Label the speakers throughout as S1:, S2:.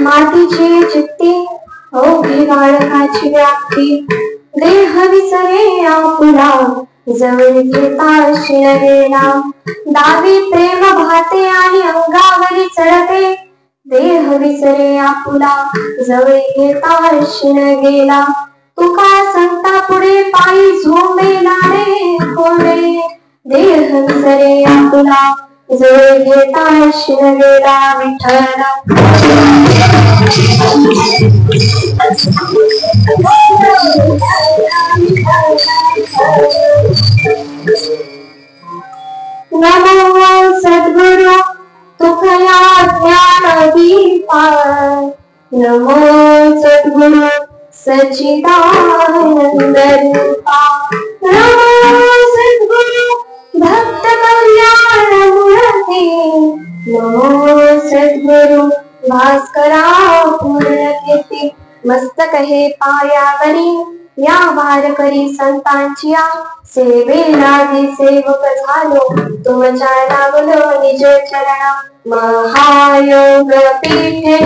S1: मातीची चित्ती होती बाळकाची व्याप्ती, देह विसरे आपुला जवळ घेता शिणगेला, दावी प्रेम भाते आणि अंगावरी चढते, देह विसरे आपुला जवळ घेता शिणगेला, तुका संता पुढे पायी झोंबेला रे कोडे, देह विसरे आपुला जवळ घेता शिणगेला विठ्ठल. नमो सद्गुरु तुकया ज्ञान दीपा, नमो सद्गुरु सच्चिदानंद रूपा, नमो सद्गुरु भक्त कल्याण मूर्ती, नमो सद्गुरु भास्करा पूर्ण कीर्ती. मस्तक हे पायावरी या वारकरी संतांच्या, सेवेला जे सेवक झालो तुमच्या लागलो निज चरण, महायोग पीठे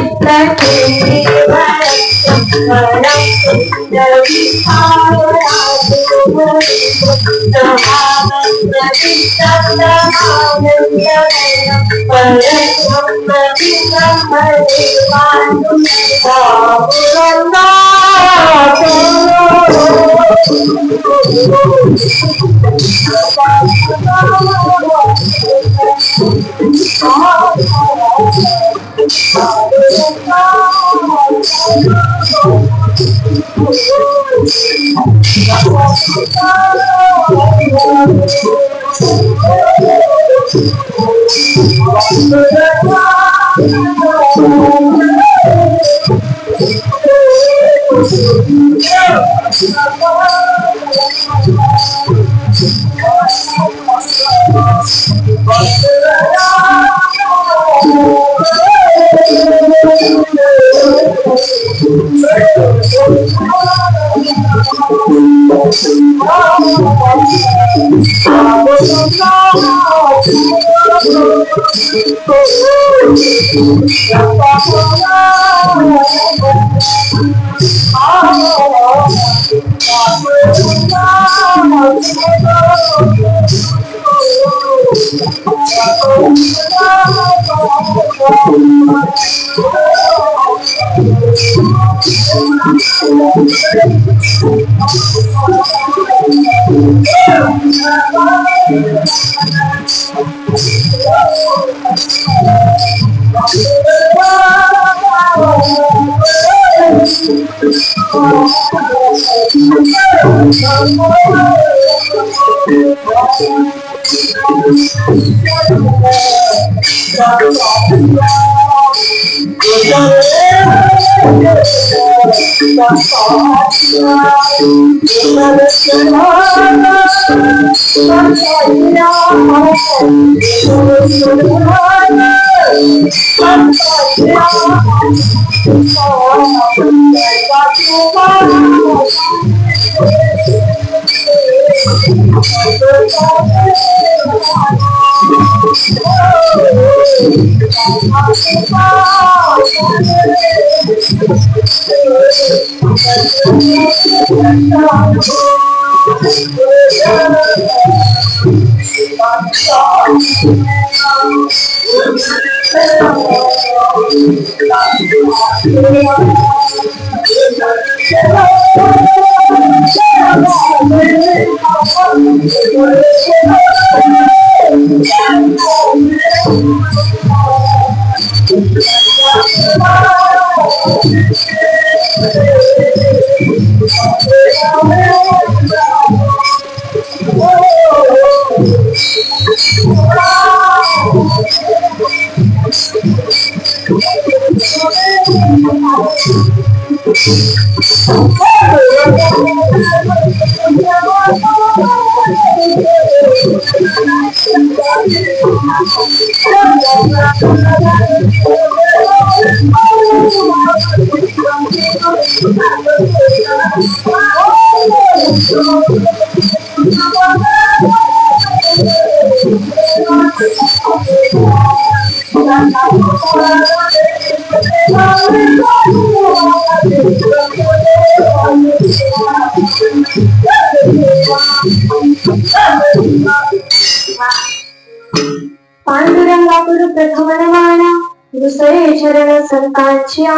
S1: पांडुरंगाकडून प्रथम नवाना दुसरे चरण संतांच्या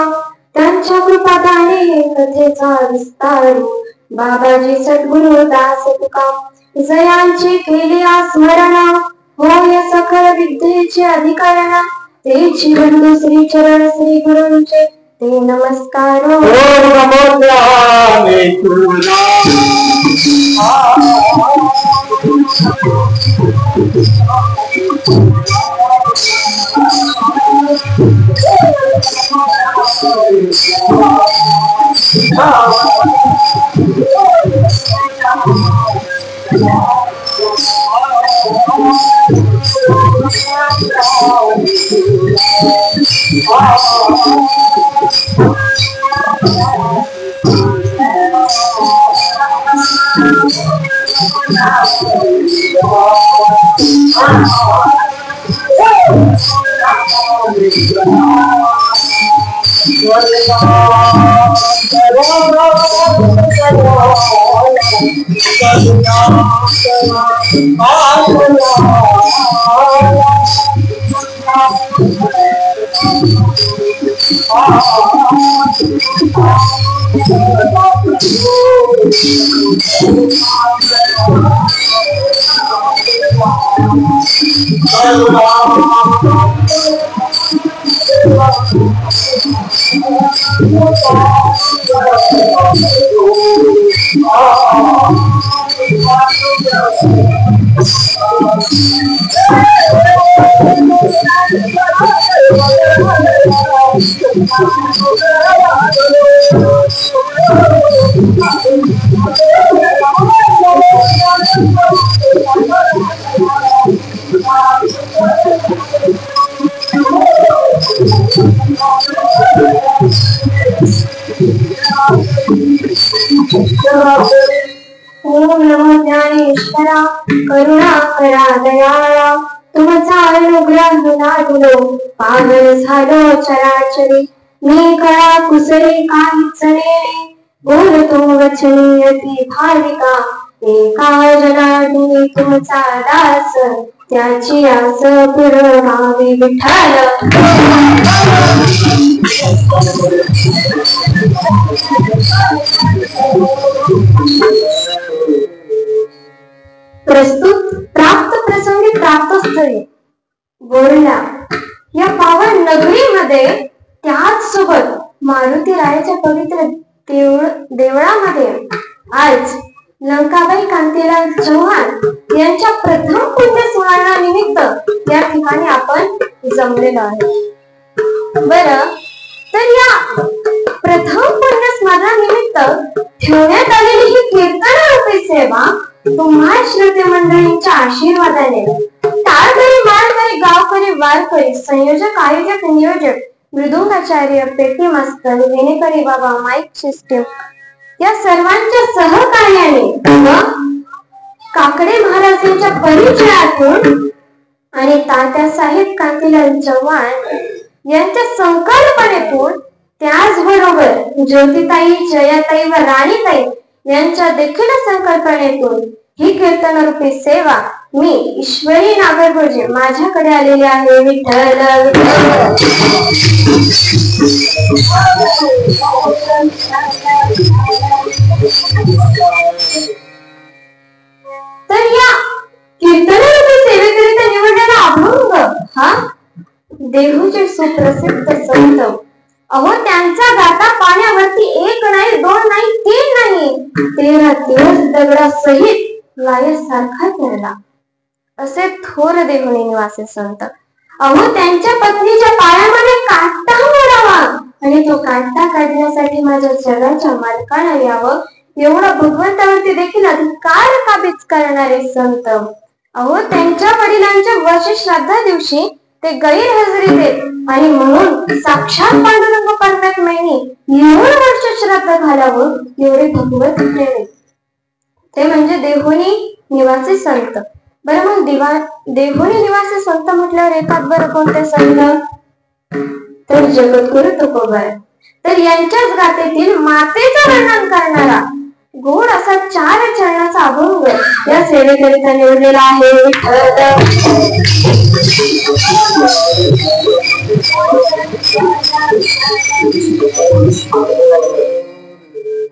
S1: त्यांच्या कृपादाने कथेचा विस्तार बाबाजी सद्गुरु दास तुका जयांची केली स्मरण होय सकल विद्येचे अधिकरण तेची बंधू श्री चरण श्री गुरूंचे ते नमस्कार ओम नमो ज्ञानेश्वरा करुणाकरा दयाळा तुमचा अनुग्रह लाभलो पावन झालो चराचरी मी कळा कुसरी काहीच नेणे बोलतो वचनी अति भाविका एका जनार्दनी तुमचा दास त्याची आस पुरवावी विठ्ठल प्रस्तुत प्राप्त प्रसंगी प्राप्त स्थळी बोरला या पावन नगरीमध्ये त्याच सोबत मारुती रायाच्या पवित्र देवळामध्ये आज लंकाबाई कांतीलाल चव्हाण यांच्या प्रथम पुण्य स्मरणा निमित्त या ठिकाणी आपण जमलेलो आहे। बरं, तर या प्रथम पुण्य स्मरणा निमित्त ठेवण्यात आलेली ही कीर्तनारूपी सेवा तुम्हा श्रोते मंडळींच्या आशीर्वादाने टाळकरी माळकरी गावकरी वारकरी संयोजक आयोजक नियोजक मृदुंगाचार्य पेटी मास्तर विनेकरी बाबा माईक सिस्टीम या सर्वांच्या सहकार्याने व काकडे महाराजांच्या परिचयातून आणि तात्यासाहेब कांतीलाल चव्हाण यांच्या संकल्पनेतून त्याचबरोबर ज्योतिताई जयाताई व राणीताई यांच्या देखील संकल्पनेतून ही कीर्तनरूपी सेवा मी ईश्वरी नागरगोजे माझ्याकडे आलेली आहे। विठ्ठल तर या कीर्तनरूपी सेवेकरिता निवडलेला अभंग हा देहूचे सुप्रसिद्ध संत अहो त्यांचा गाता पाण्यावरती एक नाही दोन नाही तीन नाही 13 दिवस दगडासहित लायसारखा ठरला असे थोर देहुनी निवासी संत अहो त्यांच्या पत्नीच्या पायामध्ये काटा मोडावा आणि तो काढता काढण्यासाठी माझ्या जगाच्या मालकाला यावं, एवढा भगवंतावरती देखील अधिकार काबीज करणारे संत. अहो, त्यांच्या वडिलांच्या वर्षश्राद्धा दिवशी ते गैरहजेरी देत आणि म्हणून साक्षात पांडुरंग परमात्म्याने येऊन वर्षश्राद्ध घालावं एवढे भगवत प्रेम. ते म्हणजे देहुनी निवासी संत. बरं, मग देहुनी निवासी संत म्हटल्यावर येतात बरं कोणते संत? तर जगद्गुरु तुकोबार. तर यांच्याच गाथेतील मातेचं वर्णन करणारा गोड असा 4 चरणाचा अभंग या सेवेकरिता निवडलेला आहे.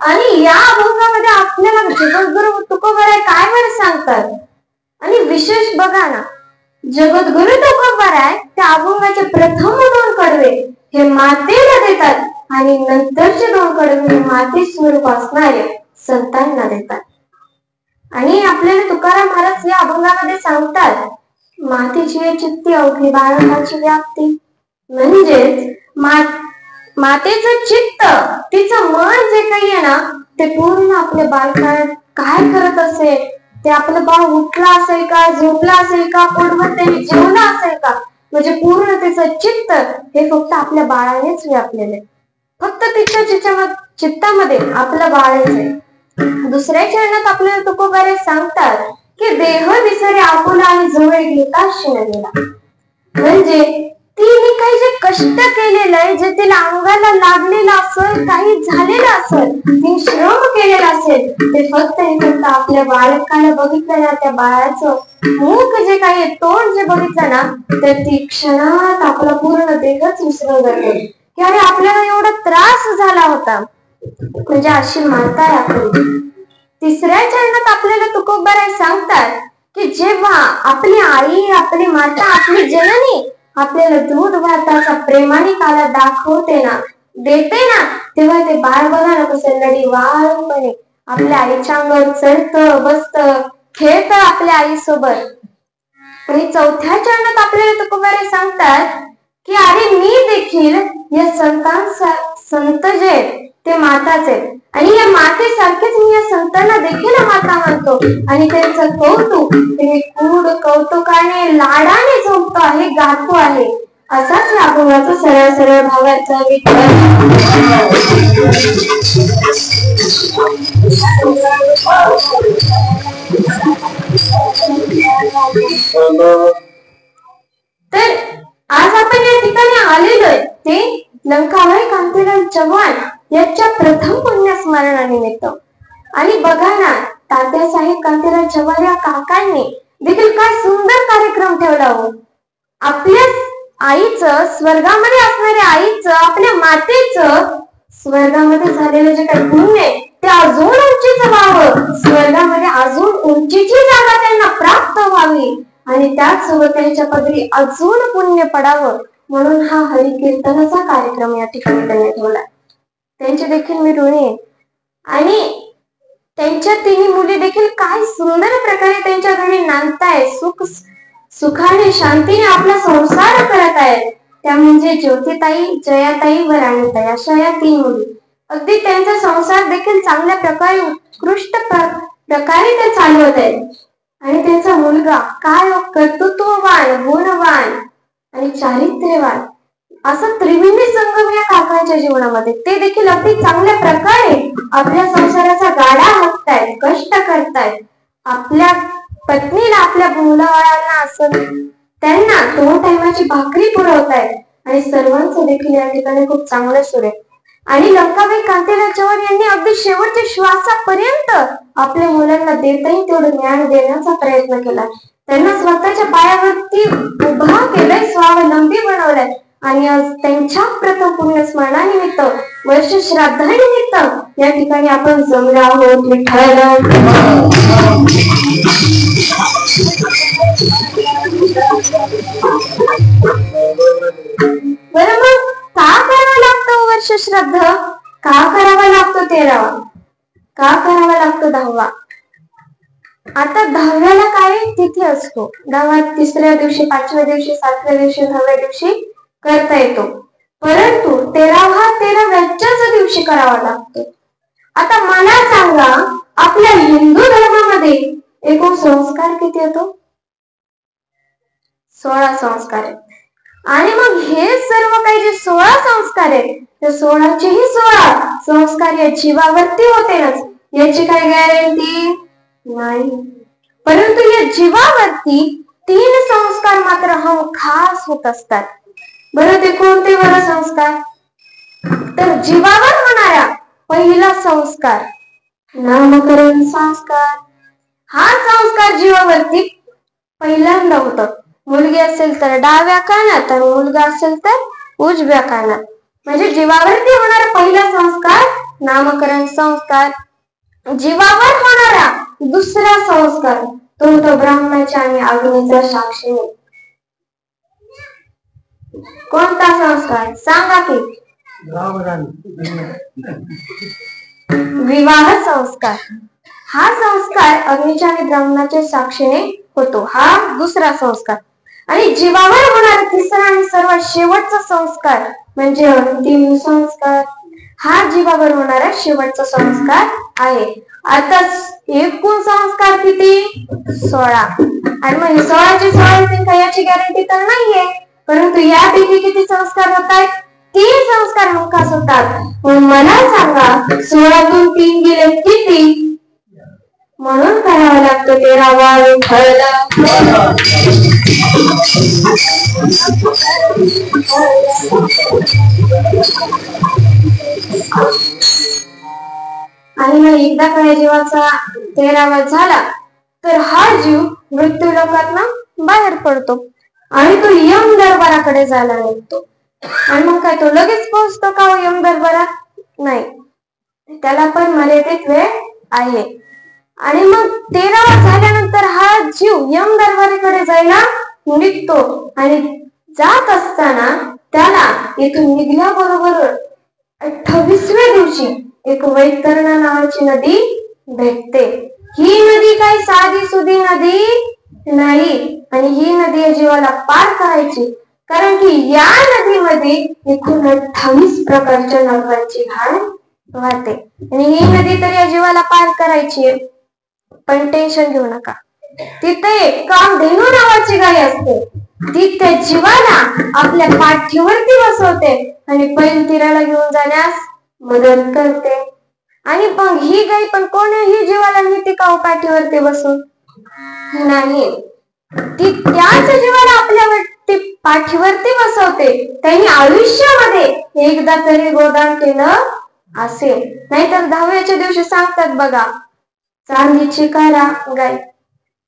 S1: आणि या अभंगामध्ये आपल्याला जगद्गुरु तुकोबाराय काय बरं सांगतात. आणि विशेष बघा ना, जगद्गुरु तुकोबाराय त्या अभंगाचे प्रथम 2 कडवे हे मातेला देतात आणि नंतरचे 2 कडवे हे माते स्वरूप असणारे संतांना देतात. आणि आपल्याला तुकाराम महाराज या अभंगामध्ये सांगतात, मातेची चित्ती अवघी बाळकाची व्याप्ती. म्हणजेच मातेचं चित्त, तिचं मन जे काही आहे ना, ते पूर्ण आपल्या बालकात काय करत असेल, ते आपलं बाळ उठला असेल का, झोपला असेल का, पोटभर त्यांनी जेवलं असेल का, म्हणजे पूर्ण तिचं चित्त हे फक्त आपल्या बाळानेच व्यापलेले. फक्त तिच्या चित्तामध्ये आपलं बाळच आहे. दुसऱ्या चरणात आपल्याला तुकोबारे सांगतात की देह विसरे आपुला आणि जवळ घेता शिणलेला. म्हणजे तिने काही जे कष्ट केलेलं आहे, जे तिला अंगाला लागलेलं असेल, काही झालेलं असेल, तिने श्रम केलेला असेल, ते फक्त आपल्या बालकाला बघितलं ना, त्या बाळाचं मुख जे काही तोंड जे बघितलं ना, तर ती क्षणात आपला पूर्ण देहच विसरून जाते की अरे आपल्याला एवढा त्रास झाला होता. म्हणजे अशी माता आहे आपली. तिसऱ्या चरणात आपल्याला तुकोबाराय सांगतात की जेव्हा आपली आई, आपली माता, आपली जननी आपल्याला दूध भाताचा प्रेमाने काला दाखवते ना, देते ना, तेव्हा ते बाळ बघा ना कसं लढीवाळपणे आपल्या आईच्या अंगावर चढतं, बसतं, खेळतं आपल्या आई सोबत. आणि चौथ्या चरणात आपल्याला तुकोबाराय सांगतात की अरे मी देखील या संत जे आहेत ते माताच आहेत आणि या मातेसारखेच मी या संतांना देखील माता मानतो आणि त्यांचं कौतुक ते खूप कौतुकाने लाडाने झोपतो आहे, गातो आहे. असाच या अभंगाचा सरळ सरळ भावाचा तर आज आपण या ठिकाणी आलेलो आहे ते लंकाबाई कांतीलाल चव्हाण याच्या प्रथम पुण्यस्मरणानिमित्त. आणि बघा ना, तात्यासाहेब कांतीलाल चव्हाण या काकांनी देखील काय सुंदर कार्यक्रम ठेवला हो. आपल्या आईचं, स्वर्गामध्ये असणाऱ्या आईचं, आपल्या मातेचं स्वर्गामध्ये झालेलं जे काही पुण्य आहे ते अजून उंचीच व्हावं, स्वर्गामध्ये अजून उंचीची जागा त्यांना प्राप्त व्हावी आणि त्याचसोबत त्यांच्या पदरी अजून पुण्य पडावं म्हणून हा हरिकीर्तनाचा कार्यक्रम या ठिकाणी त्यांनी ठेवला. त्यांचे देखील मी ऋणी आहे. आणि त्यांच्या 3 मुली देखील काय सुंदर प्रकारे त्यांच्या घरी नांदताय, सुखाने शांतीने आपला संसार करत आहेत. त्या म्हणजे ज्योतिताई, जयाताई व राणीताई अशा या 3 मुली. अगदी त्यांचा संसार देखील चांगल्या प्रकारे, उत्कृष्ट प्रकारे ते चालवत आहेत. आणि त्यांचा मुलगा काय कर्तृत्ववान, गुणवान आणि चारित्र्यवान असं त्रिवेणी संगम या काकांच्या जीवनामध्ये. ते देखील अगदी चांगल्या प्रकारे आपल्या संसाराचा गाडा हाकतायत, कष्ट करतायत, आपल्या पत्नीला, आपल्या मुलाबाळांना असं त्यांना 2 टायमाची भाकरी पुरवतायत आणि सर्वांचं देखील या ठिकाणी खूप चांगलं सुरू आहे. आणि लंकाबाई कांतीलाल चव्हाण यांनी अगदी शेवटच्या श्वासापर्यंत आपल्या मुलांना देताही तेवढं ज्ञान देण्याचा प्रयत्न केला. त्यांना स्वतःच्या पायावरती उभा केलंय, स्वावलंबी बनवलंय. आणि आज त्यांच्या प्रथम पुण्यस्मरणानिमित्त, वर्ष श्राद्धानिमित्त या ठिकाणी आपण जमलो आहोत. विठ्ठल बरं, मग का करावं लागतं वर्ष श्राद्ध? का करावा लागतो 13वा? का करावा लागतो 10वा? आता 10व्याला काय तिथी असतो गावात? 3ऱ्या दिवशी, 5व्या दिवशी, 7व्या दिवशी, 10व्या दिवशी करता येतो. परंतु 13व्याच्याच दिवशी करावा लागतो. आता मला सांगा, आपल्या हिंदू धर्मामध्ये एकूण संस्कार किती येतो? 16 संस्कार आहेत. आणि मग हे सर्व काही जे 16 संस्कार आहेत, त्या 16चेही 16 संस्कार या जीवावरती होतेच, याची काय गॅरंटी नाही. परंतु या जीवावरती 3 संस्कार मात्र हम खास होत असतात. बरं, ते कोणते बरं संस्कार? तर जीवावर होणारा पहिला संस्कार नामकरण संस्कार. हा संस्कार जीवावरती पहिल्यांदा होतो. मुलगी असेल तर डाव्या कानात आणि मुलगा असेल तर उजव्या कानात. म्हणजे जीवावरती होणारा पहिला संस्कार नामकरण संस्कार. जीवावर होणारा दुसरा संस्कार तो होतो ब्राह्मणाच्या आणि अग्नीचा साक्षीने. कोणता संस्कार सांगा की? विवाह संस्कार. हा संस्कार अग्नीच्या आणि ब्राह्मणाच्या साक्षीने होतो. हा दुसरा संस्कार. आणि जीवावर होणारा तिसरा आणि सर्वात शेवटचा संस्कार म्हणजे अंतिम संस्कार. हा जीवावर होणारा शेवटचा संस्कार आहे. आता एकूण संस्कार किती? 16. आणि मग 16चे 16 येतील का याची गॅरंटी तर नाहीये. परंतु यापैकी किती संस्कार होतात? 3 संस्कार हमखास होतात. मग मला सांगा, 16तून 3 गेले किती? म्हणून करावं लागतं 13वा विठ्ठला. आणि मग एकदा का या जीवाचा 13वा झाला तर हा जीव मृत्यू लोकातनं बाहेर पडतो आणि तो यम दरबाराकडे जायला निघतो. आणि मग काय तो लगेच पोहोचतो का यम दरबारात? नाही, त्याला पण मर्यादित वेळ आहे. आणि मग 13वा झाल्यानंतर हा जीव यम दरबाराकडे जायला निघतो. आणि जात असताना त्याला इथून निघल्याबरोबर 28व्या दिवशी एक वैतरणा नावाची नदी भेटते. ही नदी काय साधी सुधी नदी नाही. आणि ही नदी या जीवाला पार करायची, कारण की या नदीमध्ये एकूण 28 प्रकारच्या नद्यांची घाण वाहते. आणि ही नदी तर या जीवाला पार करायची आहे. पण टेन्शन घेऊ नका, तिथे एक कामधेनू नावाची गाय असते. ती त्या जीवाला आपल्या पाठीवरती बसवते आणि पैल तीराला घेऊन जाण्यास मदत करते. आणि मग ही गाय पण कोणीही जीवाला नेते का पाठीवरती बसून? नाही, ती त्याच जीवाला आपल्यावरती पाठीवरती बसवते. त्यांनी आयुष्यामध्ये एकदा तरी गोदान केलं असेल. नाहीतर 10व्याच्या दिवशी सांगतात बघा, चांदीची करा गाय,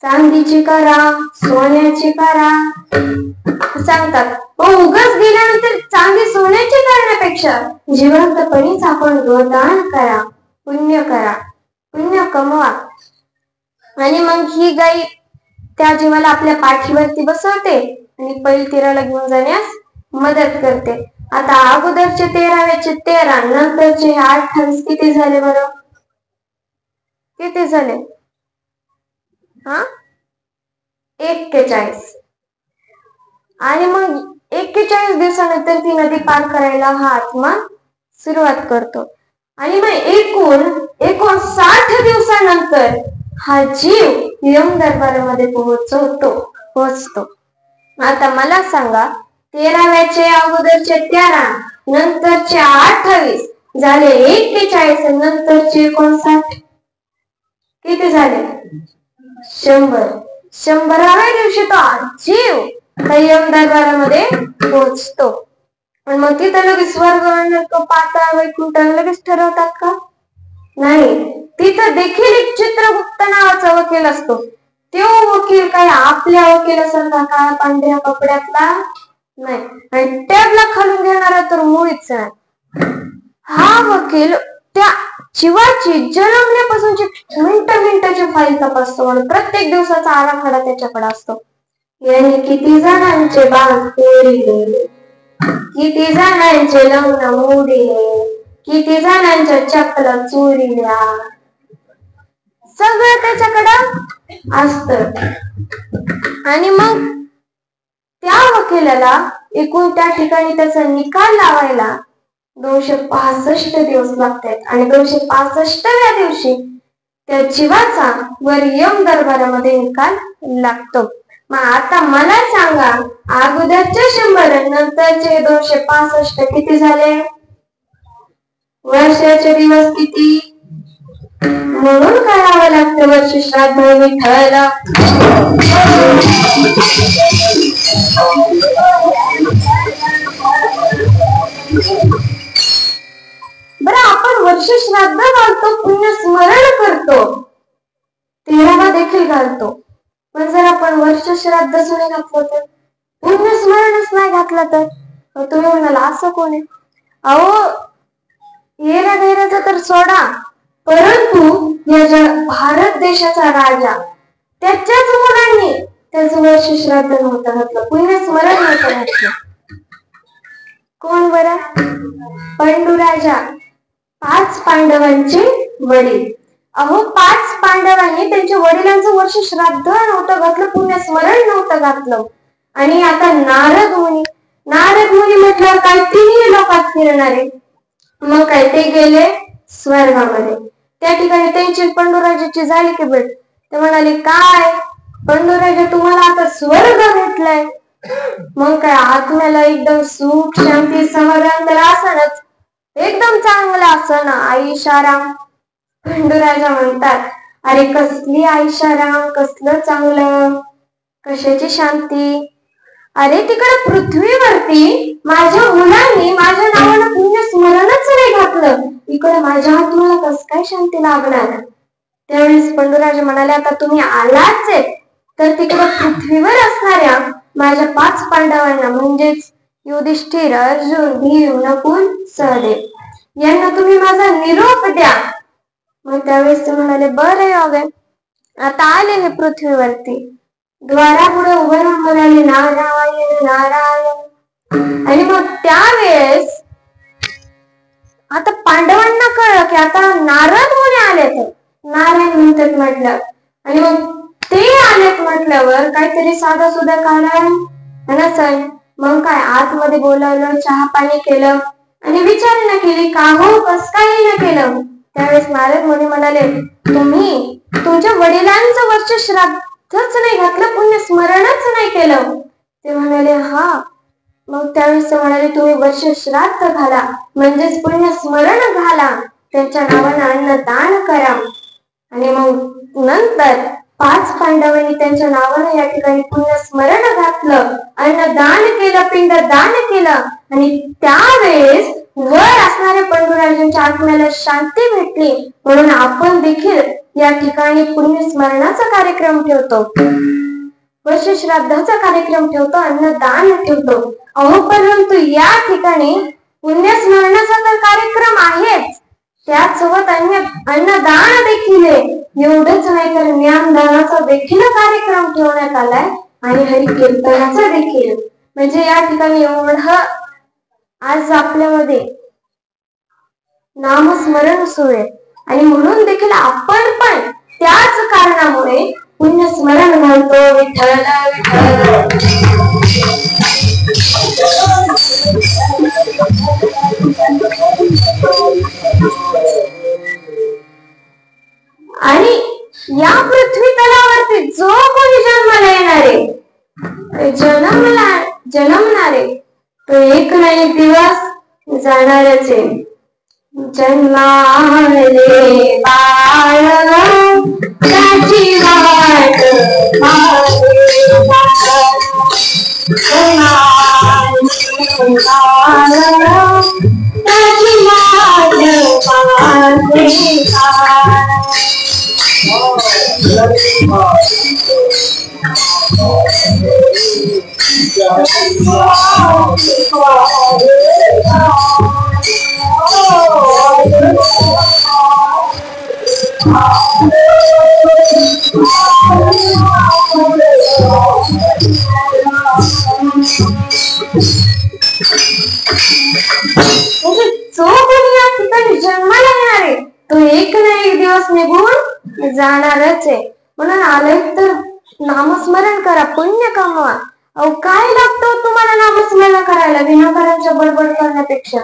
S1: चांदीची करा, सोन्याची करा सांगतात. उगाच गेल्यानंतर चांदी सोन्याची करण्यापेक्षा जिवंतपणीच आपण गोदान करा, पुण्य करा, पुण्य कमवा. आणि मग ही गाय त्या जीवाला आपल्या पाठीवरती बसवते आणि पैल तीराला घेऊन जाण्यास मदत करते. आता अगोदरचे 13व्याचे 13, नंतरचे 28 किती झाले बरं? किती झाले? 41. आणि मग 41 दिवसानंतर ती नदी पार करायला हा आत्मा सुरुवात करतो. आणि मग एकूण 60 दिवसानंतर हा जीव यम दरबारामध्ये पोहोचतो. आता मला सांगा, 13व्याचे अगोदरचे 13, नंतरचे 28 झाले 41, नंतरचे 59 किती झाले? 100. 100व्या दिवशी तो जीव यम दरबारामध्ये पोहोचतो. पण मग तिथं लगेच स्वर्ग नरक पाताळ वैकुंठ लगेच ठरवतात का? नाही, तिथं देखील एक चित्रगुप्त नावाचा वकील असतो. तो वकील काय आपल्या वकिलासारखा काळा पांढऱ्या कपड्यातला नाही, आणि टॅबला खालून घेणारा तर मुळीच नाही. हा वकील त्या जीवाची जन्मल्यापासूनची मिनिटाची फाईल तपासतो आणि प्रत्येक दिवसाचा आराखडा त्याच्याकडे असतो. याने किती जणांचे बांध तोडले, किती जणांचे लग्न मोडले, किती जणांच्या चपला चोरील्या, सगळं त्याच्याकडं असत. आणि मग त्या वकिलाला एकूण त्या ठिकाणी त्याचा निकाल लावायला 265 दिवस लागतात आणि 265व्या दिवशी त्या जीवाचा वर यम दरबारामध्ये निकाल लागतो. मग आता मला सांगा, अगोदरचे 100 नंतरचे 265 किती झाले? वर्षाचे दिवस किती? म्हणून करावं लागतं वर्ष श्राद्ध विठ्ठला. बरं, आपण वर्ष श्राद्ध घालतो, पुण्य स्मरण करतो, 13वा देखील घालतो. पण जर आपण वर्ष श्राद्ध नाही घातलं तर, पुण्य स्मरणच नाही घातलं तर? तुम्ही म्हणाला असं कोण आहे? अहो, येरा गैराचा तर सोडा, परंतु या भारत देशाचा राजा, त्याच्याच मुलांनी त्याचं वर्ष श्राद्ध नव्हतं घातलं, पुण्य स्मरण नव्हतं घातलं. कोण बरं? पंडूराजा, 5 पांडवांचे वडील. अहो, 5 पांडवांनी त्यांच्या वडिलांचं वर्ष श्राद्ध नव्हतं घातलं, पुण्य स्मरण नव्हतं घातलं. आणि आता नारद मुनी म्हटल्यावर काय तिन्ही लोकात फिरणारे, मग काय ते गेले स्वर्गामध्ये. त्या ठिकाणी त्यांची पंडूराजाची झाली की भेट. ते म्हणाले, काय पंडूराजा, तुम्हाला आता स्वर्ग भेटलाय? मग काय आत्म्याला एकदम सुख शांती समाधान तर असणच, एकदम चांगलं असं ना आईशाराम. पंडूराजा म्हणतात, अरे कसली आईशाराम, कसलं चांगलं, कशाची शांती? अरे तिकडे पृथ्वीवरती माझ्या मुलांनी माझ्या नावानं पुण्य स्मरणच नाही घातलं, इकडे माझ्या आत्म्याला कस काय शांती लागणार? त्यावेळेस पंडूराजा म्हणाले, आता तुम्ही आलाच आहे तर तिकडे पृथ्वीवर असणाऱ्या माझ्या 5 पांडवांना म्हणजेच युधिष्ठिर, अर्जुन, भीम, नकुल, सहदेव यांना तुम्ही माझा निरोप द्या. मग त्यावेळेस ते म्हणाले, बरं योगे, आता आले हे पृथ्वीवरती. द्वारापुढे उभं राहून म्हणाले, नारायण नारायण. आणि मग त्यावेळेस आता पांडवांना कळलं की आता नारद मुनी आले, तर नारायण म्हणतात म्हटलं. आणि मग ते आलेत म्हटल्यावर काहीतरी साधा सुद्धा कारण नसेल. मग काय आतमध्ये बोलावलं, चहा पाणी केलं आणि विचारणा केली, का हो कस काही न केलं? त्यावेळेस नारद मुनी म्हणाले, तुम्ही तुमच्या वडिलांचं वर्ष श्राद्धच नाही घातलं, पुण्य स्मरणच नाही केलं. ते म्हणाले, हा. मग त्यावेळेस ते म्हणाले, तुम्ही वर्ष श्राद्ध घाला, म्हणजेच पुण्य स्मरण घाला, त्यांच्या नावानं अन्नदान करा. आणि मग नंतर 5 पांडवांनी त्यांच्या नावानं या ठिकाणी पुण्य स्मरण घातलं, अन्नदान केलं, पिंडदान केलं. आणि त्यावेळेस वर असणाऱ्या पंडूराजांच्या आत्म्याला शांती भेटली. म्हणून आपण देखील या ठिकाणी पुण्य स्मरणाचा कार्यक्रम ठेवतो, वर्ष श्राद्धाचा कार्यक्रम ठेवतो, अन्नदान ठेवतो. अहो, परंतु या ठिकाणी पुण्य स्मरणाचा तर कार्यक्रम आहेच, त्याचसोबत अन्नदान देखील आहे. एवढंच नाही तर ज्ञानदानाचा देखील कार्यक्रम ठेवण्यात आलाय आणि हरिकीर्तनाचा देखील. म्हणजे या ठिकाणी एवढं आज आपल्यामध्ये नामस्मरण सुरू आहे. आणि म्हणून देखील आपण पण त्याच कारणामुळे पुण्य स्मरण घालतो, विठ्ठल विठ्ठल. आणि या पृथ्वी तलावरती जो कोणी जन्माला येणारे जन्मणारे तो एक ना एक दिवस जाणारच आहे. जन्माले बाळ त्याची वाट जो कोणी या ठिकाणी जन्माला येणार आहे तो एक ना एक दिवस निघून जाणारच आहे. म्हणून आले तर नामस्मरण करा, पुण्य कमवा. अहो काय लागतं तुम्हाला नामस्मरण करायला विनाकारांच्या बडबड करण्यापेक्षा?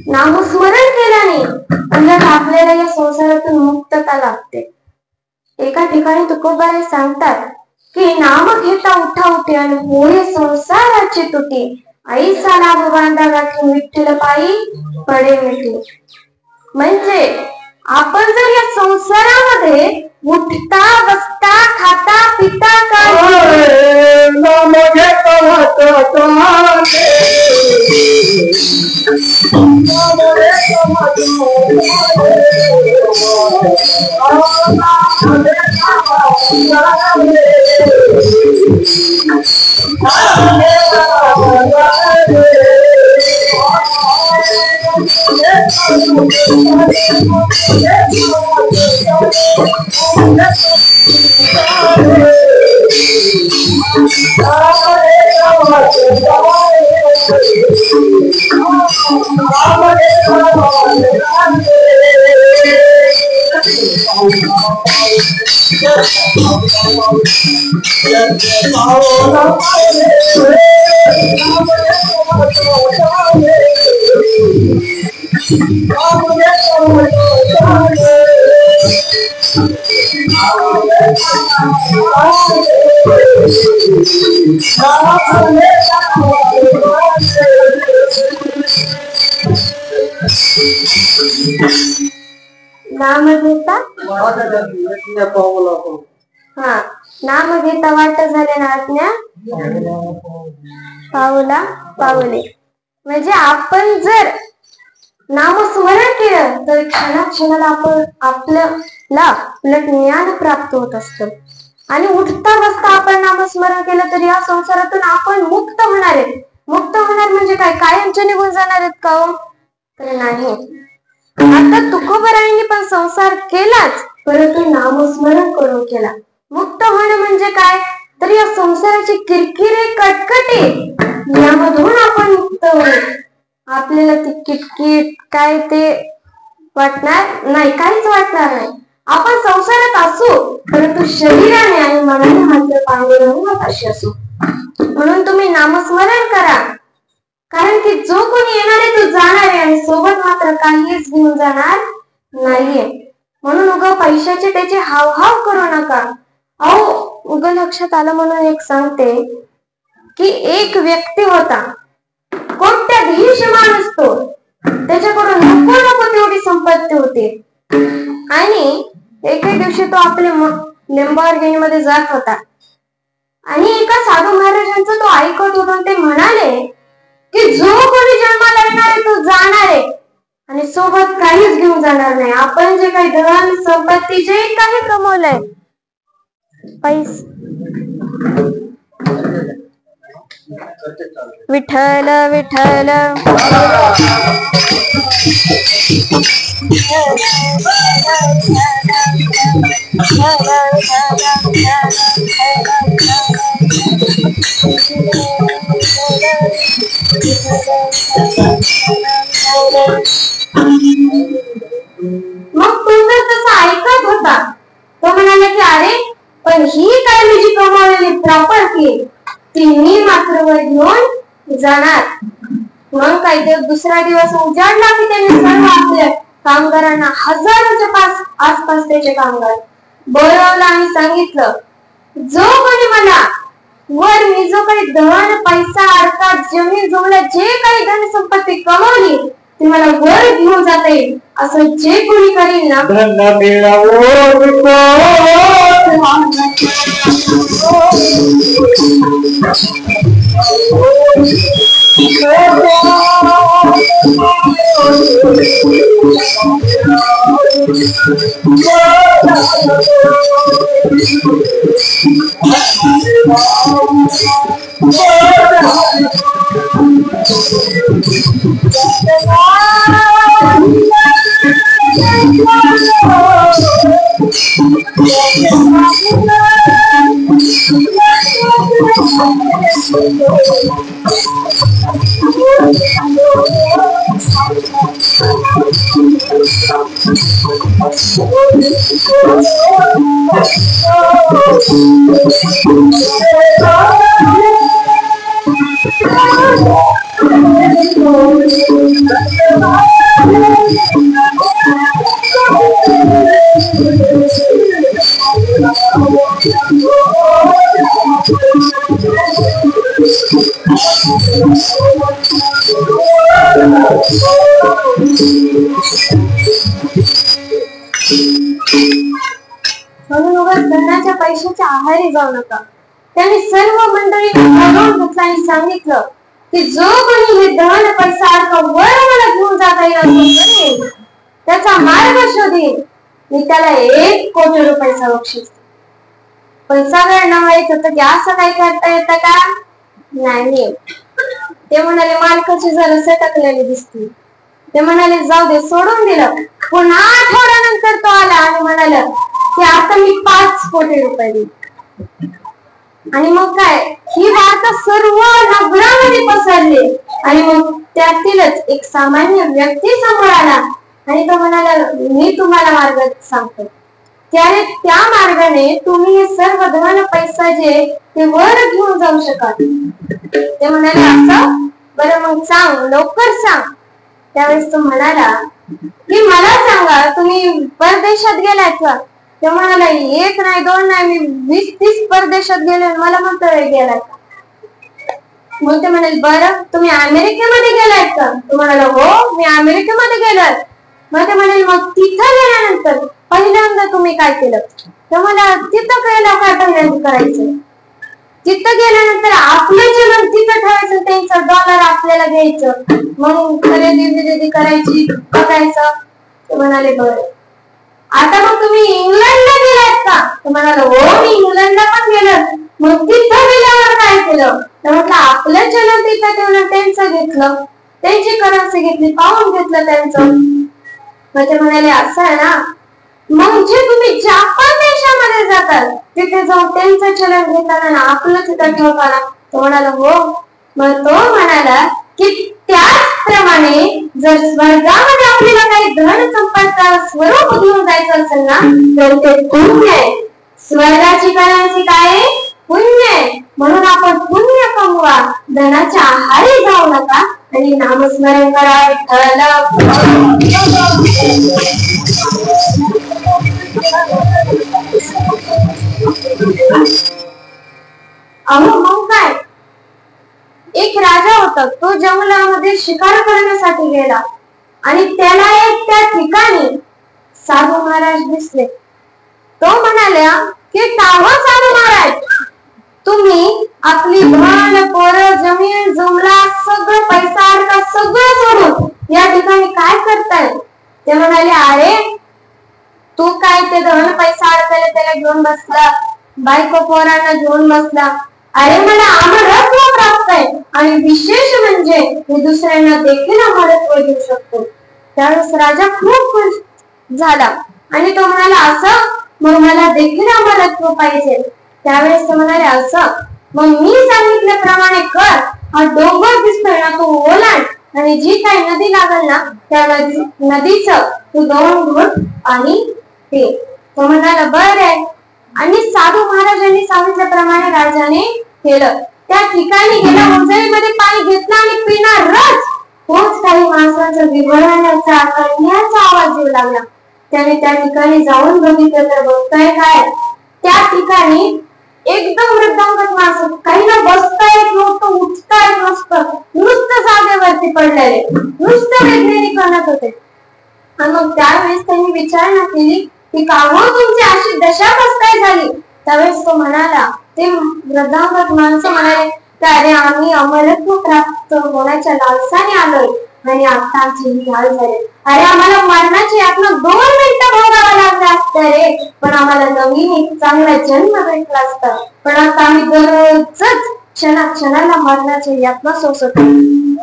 S1: नामस्मरण केल्याने म्हणजे आपल्याला या संसारातून मुक्तता लागते. एका ठिकाणी तुकोबाराय सांगतात की नाम घेता उठा उठे आणि होय संसाराची तुटी, ऐसा लाभ बांधा गाठी विठ्ठल पायी पडे मिठी. म्हणजे आपण जर या संसारामध्ये उठता बसता खाता पिता
S2: नाम घेता
S1: नाम घेता नाम घेता वाट झाले ना आज्ञा पावला पावले. म्हणजे आपण जर नामस्मरण केलं तर क्षणाक्षणाला आपल्याला उलट ज्ञान प्राप्त होत असतं. आणि उठता बसता आपण नामस्मरण केलं तर या संसारातून आपण मुक्त होणार आहे. मुक्त होणार म्हणजे काय कायमचे निघून जाणार आहेत का हो? तर नाही. आता तुकोबारायांनी पण संसार केलाच परंतु नामस्मरण करून केला. मुक्त होणं म्हणजे काय तर या संसाराची किरकिरे कटकटे यामधून आपण मुक्त होऊ. आपल्याला ती किटकिट काय ते वाटणार नाही, काहीच वाटणार नाही. आपण संसारात असू परंतु शरीराने आणि मनाने मात्र पांडुरंगापाशी असू. म्हणून तुम्ही नामस्मरण करा. कारण की जो कोणी येणार आहे तो जाणार आहे आणि सोबत मात्र काहीच घेऊन जाणार नाहीये. म्हणून उगा पैशाचे त्याचे हावभाव करू नका. अहो उगा लक्षात आलं म्हणून एक सांगते की एक व्यक्ती होता, कोट्याधीश माणूस तो. त्याच्याकडून नको नको तेवढी संपत्ती होती आणि एके दिवशी तो आपल्या लेंबारगिनी मध्ये जात होता आणि एका साधू महाराजांचं तो ऐकत होता. ते म्हणाले की जो कोणी जन्माला येणार आहे तो जाणार आहे आणि सोबत काहीच घेऊन जाणार नाही. आपण जे काही धन संपत्ती जे काही कमवलंय विठ्ठल विठ्ठल मग तो तसं ऐकत होता. तो म्हणाला की अरे पण ही काय मी जी कमावलेली प्रॉपर्टी ती मी मात्र वर घेऊन जाणार. मग काय ते दुसरा दिवस उजाडला की त्यांनी सर्व आपल्या कामगारांना हजारोच्या आसपास त्याचे कामगार बोलावलं आणि सांगितलं जो कोणी मला वर मी जो काही धन पैसा अर्थात जमीन जमल्या जे काही धन संपत्ती कमावली ती मला वर घेऊन जाता येईल असं जे कोणी करील ना म्हणून उगाच धनाच्या पैशाच्या आहारी जाऊ नका. त्यांनी सर्व मंडळीने बोलावून घेतलं आणि सांगितलं की जो कोणी हे धन पैसा अडकं वर मला घेऊन जाता येईल असं करेल, त्याचा मार्ग शोधेल, मी त्याला 1 कोटी रुपयाचा बक्षीस. पैसा वेळ न व्हायचं तर असं काही करता येतं का? नाही. ते म्हणाले मालकाची जरा सटकलेली दिसते. ते म्हणाले जाऊ दे, सोडून दिलं. पुन्हा आठवड्यानंतर तो आला आणि म्हणाला की आता मी 5 कोटी रुपये देईन. आणि मग काय, ही वार्ता सर्व नगरामध्ये पसरली आणि मग त्यातीलच एक सामान्य व्यक्ती समोर आला आणि तो म्हणाला मी तुम्हाला मार्ग सांगतो, त्याने त्या मार्गाने तुम्ही हे सर्व धन पैसा जे ते वर घेऊन जाऊ शकाल. ते म्हणाले असं, बरं मग सांग, लवकर सांग. त्यावेळेस तो म्हणाला की मला सांगा तुम्ही परदेशात गेलात का? ते म्हणाला 1 नाही 2 नाही, मी 20-30 परदेशात गेले. मला म्हणतोय गेलात का? मग ते म्हणाले बरं तुम्ही अमेरिकेमध्ये गेलात का? तो म्हणाला हो मी अमेरिकेमध्ये गेलोय. मग ते म्हणाले मग तिथं गेल्यानंतर पहिल्यांदा तुम्ही काय केलं? तर मला तिथं पहिला काय पहिल्यांदा करायचं? तिथं गेल्यानंतर आपलं चलन तिथं ठेवायचं, त्यांचं डॉलर आपल्याला घ्यायचं, मग खरेदी करायची, बघायचं. ते म्हणाले बरं. आता मग तुम्ही इंग्लंडला गेलात का? तर म्हणाला हो मी इंग्लंडला पण गेलो. मग तिथं गेल्यावर काय केलं? तर म्हटलं आपलं चलन तिथं ठेवलं, त्यांचं घेतलं, त्यांची करन्सी घेतली, पाऊंड घेतलं त्यांचं. मग ते म्हणाले असं आहे ना, म्हणजे तुम्ही जापान देशामध्ये जातात, तिथे जाऊन त्यांचं चलन घेताना आपलं तिथं ठेवताना? तो म्हणाला हो. मग तो म्हणाला की त्याचप्रमाणे जर स्वर्गामध्ये आपल्याला काही धन संपत्तीचं स्वरूप घेऊन जायचं असेल ना, तर ते पुण्य आहे. स्वर्गाची करन्सी काय आहे? पुण्य आहे. म्हणून आपण पुण्य कमवा, धनाच्या आहारी जाऊ नका आणि नामस्मरण करा. अहो मग काय, एक राजा होता, तो जंगलामध्ये शिकार करण्यासाठी गेला आणि त्याला एक त्या ठिकाणी साधू महाराज दिसले. तो म्हणाला की साधू महाराज, तुम्ही आपली धन पोरं जमीन जुमला सगळं पैसा अडका सगळं सोडून या ठिकाणी काय करताय? ते म्हणाले अरे तू काय ते धन पैसा अडकायला त्याला घेऊन बसला, बायको पोरांना घेऊन बसला. अरे मला अमरत्व प्राप्त आहे आणि विशेष म्हणजे मी दुसऱ्यांना देखील अमरत्व देऊ शकतो. त्यावेळेस राजा खूप खुश झाला आणि तो म्हणाला असं, मग मला देखील अमरत्व पाहिजे. त्यावेळेस तो म्हणाले असं, मग मी सांगितल्याप्रमाणे कर. हा डोंगर दिसतोय ना तो ओलांड आणि जी काही नदी लागल ना त्या नदीचं तू 2 घोट पाणी पे. तो म्हणाला बरं. आणि साधू महाराजांनी सांगितल्याप्रमाणे राजाने केलं. त्या ठिकाणी गेल्या उंचळीमध्ये पाणी घेतलं आणि पिणारच तोच काही माणसांचा विवळण्याचा कळण्याचा आवाज येऊ लागला. त्याने त्या ठिकाणी जाऊन बघितलं तर बघताय काय, त्या ठिकाणी एकदम वृद्धांगत माणसं, काहींना बसता येत नव्हतं, उठता येत नसतं, नुसतं जागेवरती पडलेले, नुसतं वेदनेने करत होते. आणि मग त्यावेळेस त्यांनी विचारणा केली की का तुमची अशी दशा कस काय झाली? त्यावेळेस तो म्हणाला, ते वृद्धांगत माणसं म्हणाले की अरे आम्ही अमरत्व प्राप्त होण्याच्या लालसाने आलोय आणि आता आमची ही हाल झाली. अरे आम्हाला मरणाची यातना 2 मिनिटं भोगावं लागलं असतं रे, पण आम्हाला नवीन एक चांगला जन्म भेटला असता. पण आता आम्ही दररोजच क्षणाला मरणाची यातना सोसतो.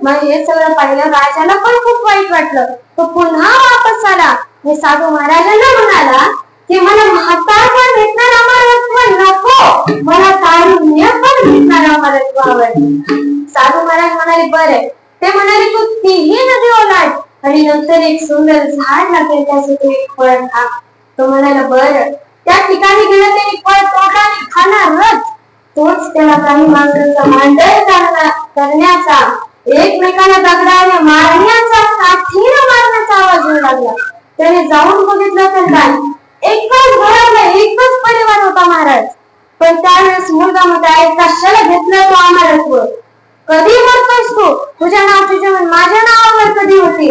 S1: मग हे सगळं पाहिलं राजाला पण खूप वाईट वाटलं. तो पुन्हा वापस आला. हे साधू महाराजांना म्हणाला की मला म्हातारपण भेटणार अमरत्व नको, मला तारुण्य पण भेटणार अमरत्व हवं. साधू महाराज म्हणाले बरं. ते म्हणाले तू तीही नदी ओलांड आणि नंतर एक सुंदर झाड लागेल त्यासाठी एक फळ खा. तो म्हणाला बरं. त्या ठिकाणी गेलं त्याने फळ तोडलं आणि खाणारच. तोच त्याला काही माणसांचा मांडर करण्याचा एकमेकाला दगडाने मारण्याचा, काठीने मारण्याचा आवाज येऊ लागला. त्याने जाऊन बघितलं तर काय, एकाच घरातला एकच परिवार होता महाराज. पण त्यावेळेस मुलगा म्हणता, कशाला घेतलं तो आम्हाला, कधी मरतोस तू, तुझ्या नावाचे जेवण माझ्या नावावर कधी होते.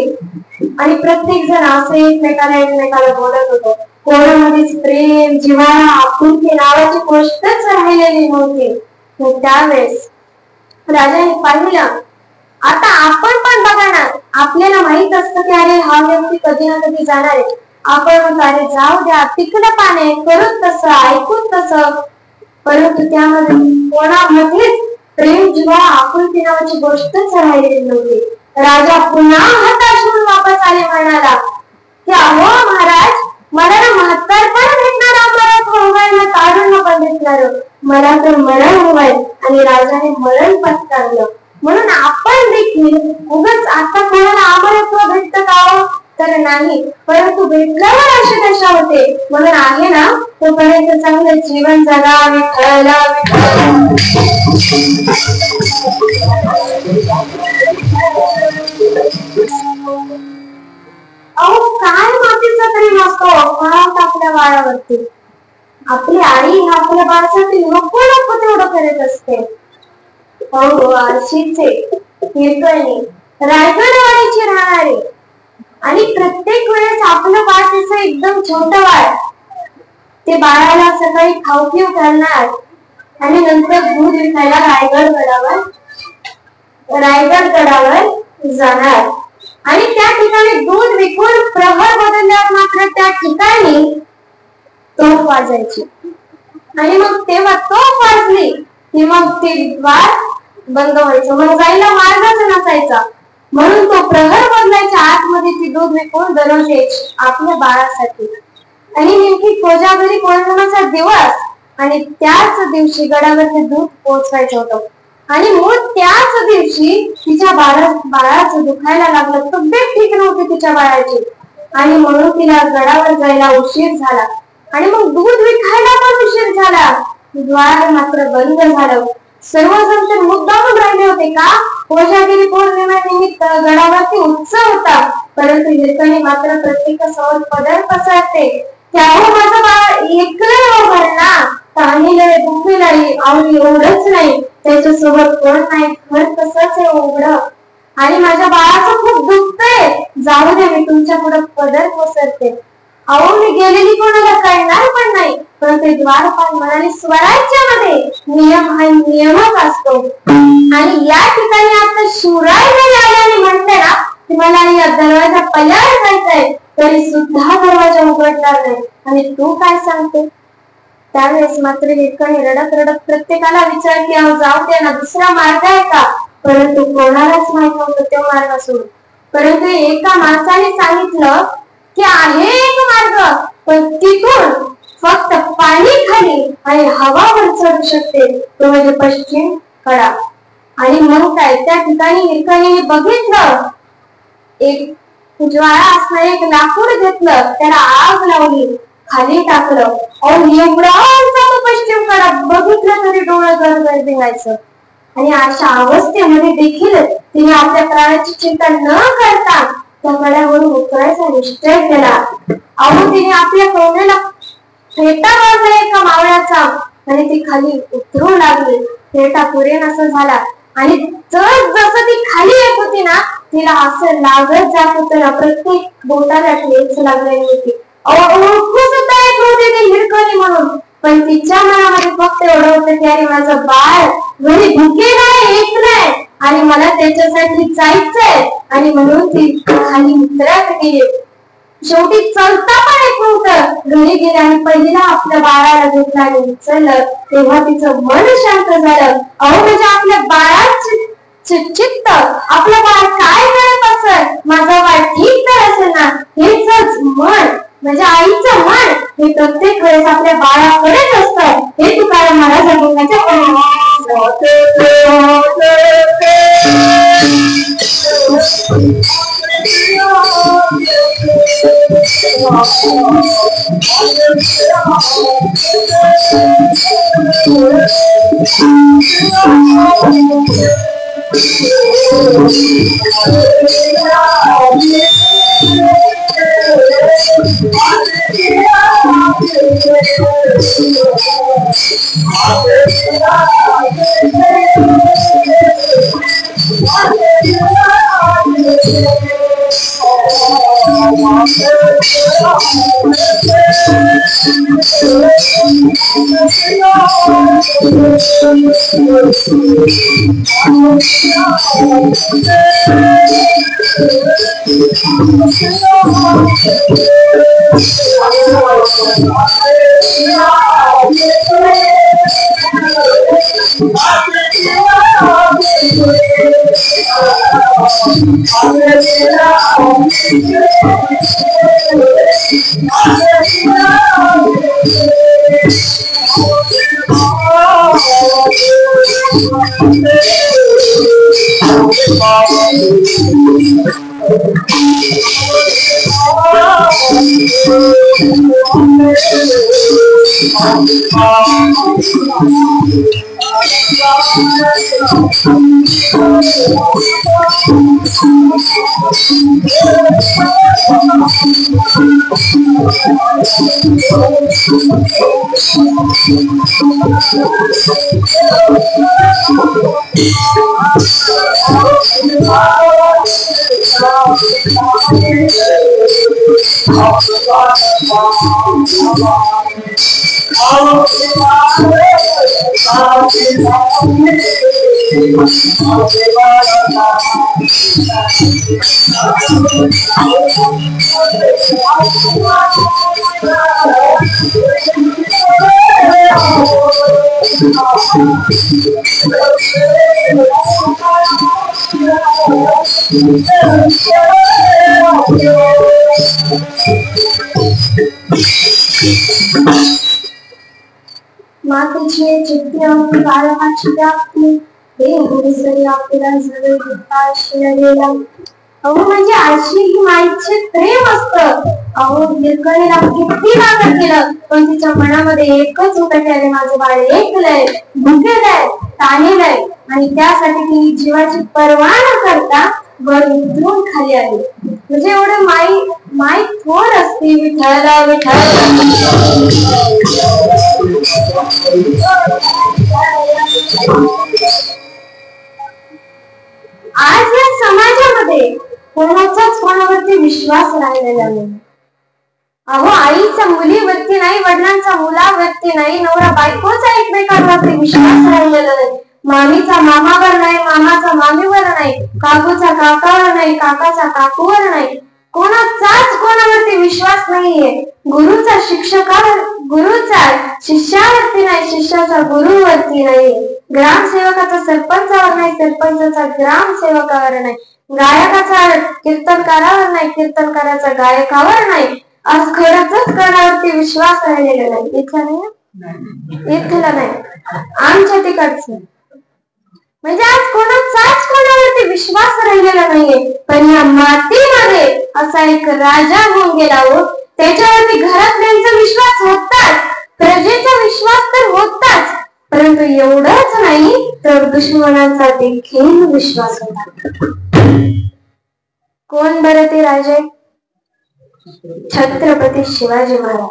S1: आणि प्रत्येक जण असं एकमेकाला बोलत होतं. कोणामध्येच प्रेम, जिव्हाळा, आपुलकी नावाची गोष्टच राहिलेली नव्हती. त्यावेळेस राजाने पाहिलं, आता आपण पण बघा ना, आपल्याला माहित असतं की अरे हा व्यक्ती कधी ना कधी जाणार आहे. आपण म्हणतो अरे जाऊ द्या, तिकडं पाणी करूच तसं, ऐकूच तसं. परंतु त्यामध्ये कोणामध्येच प्रेम, जिव्हाळा, आपुलकी नावाची गोष्टच राहिलेली नव्हती. राजा पुन्हा हताश होऊन वापस आले, म्हणाला की अहो महाराज, मला ना म्हातारपण भेटणार, आम्हाला तारुण्य पण भेटणार, मला तर मरण हवंय. आणि राजाने मरण पत्करलं. म्हणून आपण देखील उगाच आता कोणाला अमरत्व भेटतं का, तर नाही, परंतु भेटल्यावर अशी दशा होते. म्हणून आहे ना, तोपर्यंत चांगलं जीवन जगा. विठ्ठला अहो काय मातीचा प्रेम असतो आपल्या बाळावरती. आपली आई आपल्या बाळासाठी नको नको तेवढं करत असते. हो अशीच हिरकणी रायगडवाडीची राहणारी. आणि प्रत्येक वेळेस आपलं बाळ तिचं एकदम छोटं बाळ, ते बाळाला सकाळी खाऊ पिऊ घालणार आणि नंतर दूध विकायला रायगड गडावर जाणार. आणि त्या ठिकाणी दूध विकून प्रहर बदलल्यावर मात्र त्या ठिकाणी तोफ वाजायची. आणि मग तेव्हा तोफ वाजली की मग ते द्वार बंद व्हायचं, मग जायला मार्गच नसायचा. म्हणून तो प्रहर बदलायच्या आतमध्ये ती दूध विकून दररोज यायची आपल्या बाळासाठी. आणि नेमकी कोजागरी पौर्णिमेचा दिवस आणि त्याच दिवशी गडावर ते दूध पोहोचवायचं होतं. आणि मग त्याच दिवशी तिच्या बाळाचं दुखायला लागलं, तब्येत ठीक नव्हती तिच्या बाळाची. आणि म्हणून तिला गडावर जायला उशीर झाला. आणि मग दूध विकायला पण उशीर झाला. द्वार मात्र बंद झालं. सर्वजण तर मुद्दामून राहिले होते का, कोजागिरी पौर्णिमेनिमित्त गडावरती उत्सव होता. परंतु हिरकणी मात्र प्रत्येकासमोर पदर पसरते, त्यावर माझं बाळ एकलं भरला, पाणीला दुखीला आवडी एवढंच नाही, त्याच्यासोबत कोण नाही, घर तसंच आहे उघडं. आणि माझ्या बाळाचं खूप दुखतंय, जाऊ दे मी तुमच्या पुढे पदर पसरते. अहो मी गेलेली कोणाला कळणार पण नाही. पण ते द्वारपाल म्हणाले स्वराज्यामध्ये नियम हा नियमच असतो. आणि या ठिकाणी आता शिवराय जरी आल्याने म्हटले ना की मला या दरवाजा पल्याड जायचंय, तरी सुद्धा दरवाजा उघडणार नाही. आणि तू काय सांगते. त्यावेळेस मात्र हिरकणी रडत रडत प्रत्येकाला विचार की अहो जाऊ दे ना, दुसरा मार्ग आहे का. परंतु कोणालाच माहित नव्हतं तो मार्ग सोडून. परंतु एका माणसाने सांगितलं की आहे एक मार्ग, पण तिथून फक्त पाणी खाली आणि हवा वर चढू शकते, तो म्हणजे पश्चिम कडा. आणि मग काय, त्या ठिकाणी हिरकणीने बघितलं, एक ज्वाळा असणार एक लाकूड घेतलं, त्याला आग लावली, खाली टाकलं. अहो एवढा पश्चिम कडा बघितलं तरी डोळं गरगर भिंगायचं. आणि अशा अवस्थेमध्ये देखील तिने आपल्या प्राणाची चिंता न करता त्या कड्यावरून उतरायचा निश्चय केला. अहो तिने आपल्या कवड्याला फेटा मारला एका मावळ्याचा आणि ती खाली उतरू लागली. फेटा पुरेनासा झाला आणि जसं ती खाली येत होती ना, तिला असं लागत जात होतं ना, प्रत्येक बोटाला ठेच लागलेली होती. ओळखू सुद्धा येत नव्हते ती हिरकणी म्हणून. पण तिच्या मनामध्ये फक्त एवढं होतं की अरे माझं बाळ घरी भुकेला येत नाही आणि मला त्याच्यासाठी जायचंय. आणि म्हणून ती खाली उतरत गेली. शेवटी चलता पण येत नव्हतं, घरी गेले आणि पहिला आपल्या बाळाला घेतलं आणि उचललं. तेव्हा तिचं मन शांत झालं. अहो म्हणजे आपल्या बाळाचे चित्त, आपलं बाळ काय करत असेल, माझं बाळ ठीक तर असेल ना, हेच मन म्हणजे आईचं मन हे प्रत्येक वेळेस आपल्या बाळाकडेच असतं. हे तुकाराम महाराज बोलण्याच्या मातेची चित्ती अंगी बाळकाची व्याप्ती हे हरिसरी आपल्याला जवळ घेता शिरलेला. अहो म्हणजे आजी ही माईचे प्रेम असतं. अहो निर्गणीला किती नाटक केलं पण तिच्या मनामध्ये एकच होतं की अरे माझं बाळ ऐकलंय, भुकेलंय, ताणेलंय आणि त्यासाठी ती जीवाची पर्वा न करता वर उतरून खाली आली. म्हणजे एवढं माई थोर असते. विठ्ठला विठ्ठल आज या समाजामध्ये कोणाचाच कोणावरती विश्वास राहिलेला नाही. अहो आईचा मुलीवरती नाही, वडिलांचा मुलावरती नाही, नवरा बायकोचा एकमेकांवरती विश्वास राहिलेला नाही, मामीचा मामावर नाही, मामाचा मामीवर नाही, काकूचा काकावर नाही, काकाचा काकूवर नाही, कोणाचाच कोणावरती विश्वास नाहीये. गुरुचा शिष्यावरती नाही, शिष्याचा गुरुवरती नाही, ग्रामसेवकाचा सरपंचावर नाही, सरपंचाचा ग्रामसेवकावर नाही, गायकाचा कीर्तनकारावर नाही, कीर्तनकाराचा गायकावर नाही. आज खरंच कोणावरती विश्वास राहिलेला नाही. इथला नाही, इथला नाही, आमच्या तिकडचं म्हणजे आज कोणाचाच कोणावरती विश्वास राहिलेला नाहीये. पण या मातीमध्ये असा एक राजा होऊन गेला हो, त्याच्यावरती घरातल्यांचा विश्वास होताच, प्रजेचा विश्वास तर होताच, परंतु एवढंच नाही तर दुश्मनांचा देखील विश्वास होता. कोण बरं ते राजे? छत्रपती शिवाजी महाराज.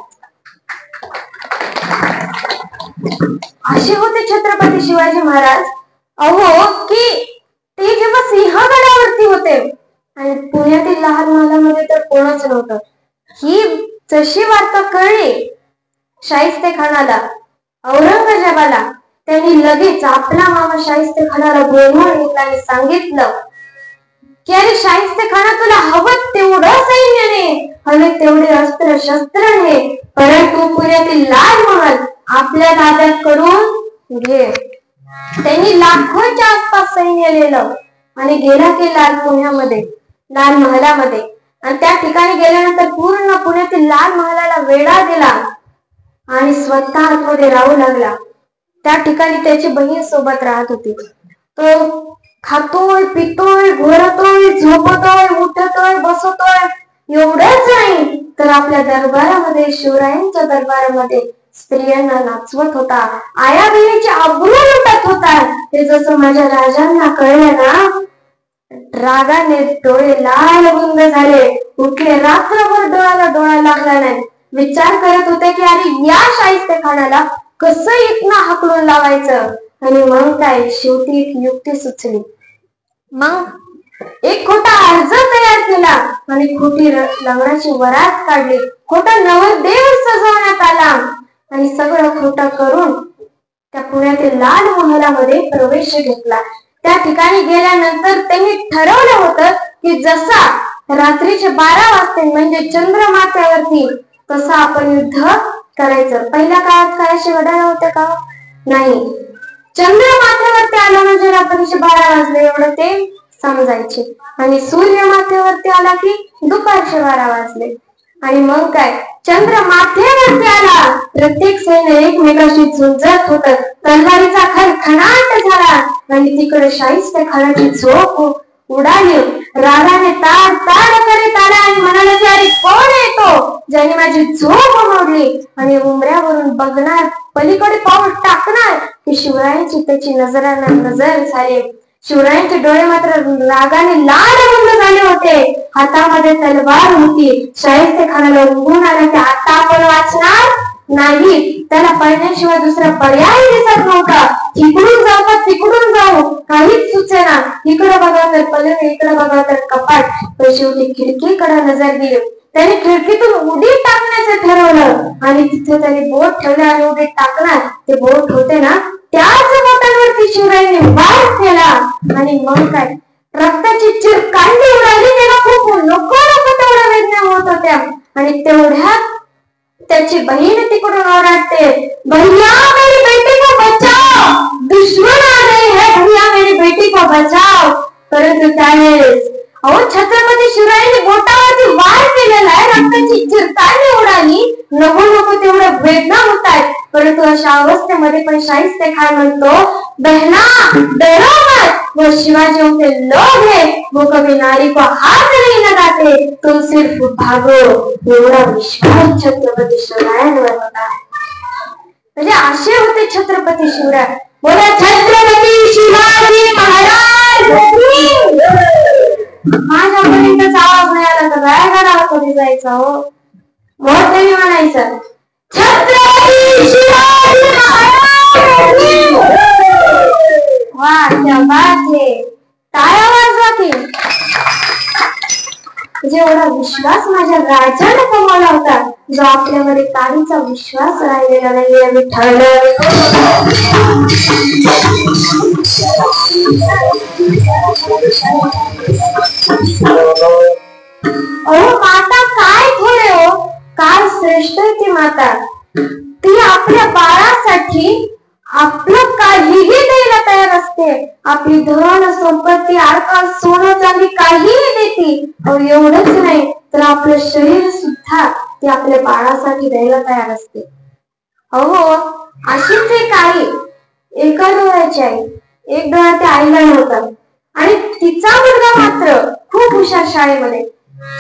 S1: असे होते छत्रपती शिवाजी महाराज. अहो की ते जेव्हा सिंहगडावरती होते आणि पुण्यातील लहान महालामध्ये तर कोणच नव्हतं. ही जशी वार्ता कळली शाहिस्तेखानाला, औरंगजेबाला, त्यांनी लगेच आपला मामा शाहिस्तेखानाला बोलवून घेतला आणि सांगितलं की अरे शाहिस्तेखाना, तुला हवं तेवढं सैन्य ने, हवे तेवढे अस्त्र शस्त्र ने, परंतु पुण्यातील लाल महाल आपल्या ताब्यात करून घे. त्यांनी लाखोच्या आसपास सैन्य नेलं आणि गेला की लाल पुण्यामध्ये, लाल महालामध्ये. आणि त्या ठिकाणी गेल्यानंतर पूर्ण पुण्यातील लाल महालाला वेढा दिला आणि स्वतः आतमध्ये राहू लागला. त्या ठिकाणी त्याची बहीण सोबत राहत होती. तो खातोय, पितोय, घोरतोय, झोपतोय, उठतोय, बसतोय. एवढंच नाही तर आपल्या दरबारामध्ये, शिवरायांच्या दरबारामध्ये स्त्रियांना नाचवत होता, आया बहिणीची आबरू लुटत होता. हे जसं माझ्या राजांना कळलं ना, रागाने डोळे लाल बुंद झाले, उठले. रात्रभर डोळ्याला डोळा लागला नाही. विचार करत होते की अरे या शाहिस्तेखानाला कसं इथनं हाकलून लावायचं. आणि मग काय, शेवटी एक युक्ती सुचली. मग एक खोटा अर्ज तयार केला आणि खोटी लग्नाची वरात काढली. खोटा नवरदेव सजवण्यात आला आणि सगळं खोटं करून त्या पुण्यातील लाल महालामध्ये प्रवेश घेतला. त्या ठिकाणी गेल्यानंतर त्यांनी ठरवलं होतं की जसा रात्रीचे 12 वाजते म्हणजे चंद्रमाथ्यावरती, तसं आपण युद्ध करायचं. पहिल्या काळात काय असे घड्याळ होते का? नाही. चंद्रमाथ्यावरती आलं म्हणजे रात्रीचे 12 वाजले एवढं ते समजायचे. आणि सूर्य माथ्यावरती आला की दुपारचे 12 वाजले. आणि मग काय, चंद्र माथ्यावरती आला, प्रत्येक सैन्य एकमेकाशी झुंजत होत. तलवारीचा खणखणाट झाला आणि तिकडे शाहिस्तेखानाची झोप उडाली. रागाने ताड ताड करीत आला आणि म्हणाला की अरे कोण येतो ज्याने माझी झोप मोडली. आणि उंबऱ्यावरून बघणार, पलीकडे पाऊल टाकणार की शिवरायांची त्याची नजराना नजर झाली. शिवरायांचे डोळे मात्र रागाने लालबुंद झाले होते. हातामध्ये तलवार होती. शाहिस्तेखानाला उंगून आला की आता आपण वाचणार नाही. त्याला पळण्याशिवाय दुसरा पर्याय दिसत नव्हता. इकडून जाऊ का तिकडून जाऊ काहीच सुचेना. इकडे बघा तर पलंग, इकडे बघा तर कपाट. पण शेवटी खिडकीकडे नजर दिली. त्याने खिडकीतून उडी टाकण्याचं ठरवलं आणि तिथे त्याने बोट ठेवलं आणि उडी टाकणार. ते बोट होते ना, त्याच बोटांवरती शिवरायांनी वार केला. आणि मग काय, रक्ताची चिरकांडी उडाली. त्याला खूप नको नको तेवढ्या वेदना होत होत्या. आणि तेवढ्यात त्याची बहीण तिकडून ओरडते, भैया मेरी बेटी को बचाओ, दुश्मन आ गए हैं, भैया मेरी बेटी को बचाओ. परंतु त्यावेळेस छत्रपती शिवरायांनी बोटावरती वार केलेला आहे. रक्ताची चिरकांडी उडाली. नको नको तेवढ्या वेदना होत आहेत. परंतु अशा अवस्थेमध्ये पण शाहिस्तेखान म्हणतो, बहना डरो मत, वो शिवाजी के लोग है, वो कभी नारी को हाथ नहीं लगाते, तुम सिर्फ भागो. एवढा विश्वास छत्रपती शिवरायांवर होता. म्हणजे असे होते छत्रपती शिवराय. बोला छत्रपती शिवाजी महाराज. माझ्यापर्यंत आवाज नाही आला तर रायगडावर कधी जायचा हो, मोठ्याने म्हणायचं छत्रपती शिवाजी महाराज. वा क्या बात है, टाळ्या वाजवा की. जेवढा विश्वास माझ्या राजाने कमावला होता, जो आपल्यामध्ये काहीचा विश्वास राहिलेला नाही आम्ही ठरलं. अहो माता काय थोडे हो, काय श्रेष्ठ आहे ती माता. ती आपल्या बाळासाठी आपलं काहीही द्यायला तयार असते. आपली धन संपत्ती, आरका, सोनं चांदी काहीही देते. एवढंच नाही तर आपलं शरीर सुद्धा ती आपल्या बाळासाठी द्यायला तयार असते. अहो अशीच एक आई, एका डोळ्याची आई, एक डोळा त्या आईला नव्हता. आणि तिचा मुलगा मात्र खूप हुशार, शाळेमध्ये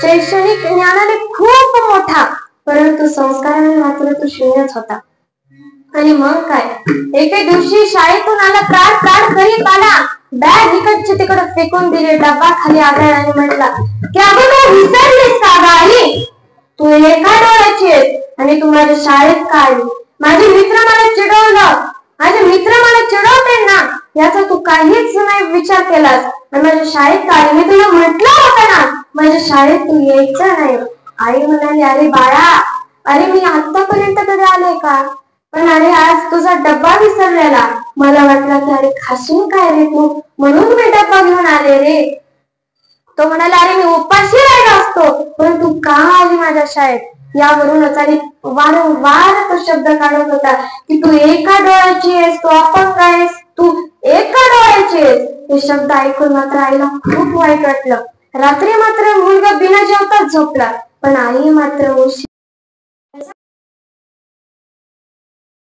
S1: शैक्षणिक ज्ञानाने खूप मोठा, परंतु संस्काराने मात्र तो शून्यच होता. आणि मग काय, एके दिवशी शाळेतून आला, प्राण प्राण करीत आला, बॅग इकडची तिकडे फेकून दिली, डबा खाली आदळला आणि म्हटला की अगं तू विसरलीस का गाई, तू एका डोळ्याची आहेस आणि तू माझ्या शाळेत का आली. माझे मित्र मला चिडवलं, माझे मित्र मला चिडवते ना, याचा तू काहीच नाही विचार केलास आणि माझ्या शाळेत का आली. मी तुला म्हटलं होतं ना माझ्या शाळेत तू यायचं नाही. आई म्हणाली, अरे बाळा, अरे मी आतापर्यंत कधी आले का, पण अरे आज तुझा डब्बा विसरलेला, मला वाटलं की अरे खाशील काय रे तू, म्हणून मी डब्बा घेऊन आले रे. तो म्हणाला, अरे मी उपाशी राहिलो असतो, पण तू का आली माझ्या शाळेत. यावरूनच आणि वारंवार तो शब्द काढत होता की तू एका डोळ्याची आहेस, तू अपंग आहेस, तू एका डोळ्याची आहेस. हे शब्द ऐकून मात्र आईला खूप वाईट वाटलं. रात्री मात्र मुलगा बिना जेवताच झोपला, पण आई मात्र